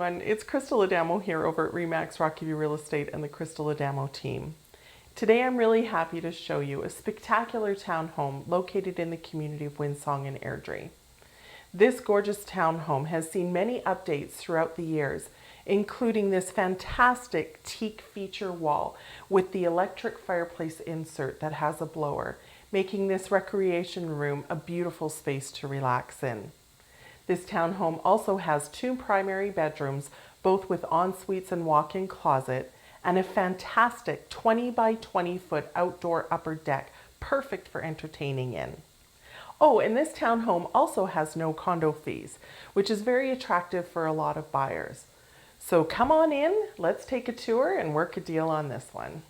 everyone, it's Crystal Adamo here over at RE/MAX Rocky View Real Estate and the Crystal Adamo team. Today I'm really happy to show you a spectacular townhome located in the community of Windsong in Airdrie. This gorgeous townhome has seen many updates throughout the years, including this fantastic teak feature wall with the electric fireplace insert that has a blower, making this recreation room a beautiful space to relax in. This townhome also has 2 primary bedrooms, both with ensuites and walk-in closet, and a fantastic 20 by 20 foot outdoor upper deck, perfect for entertaining in. Oh, and this townhome also has no condo fees, which is very attractive for a lot of buyers. So come on in, let's take a tour and work a deal on this one.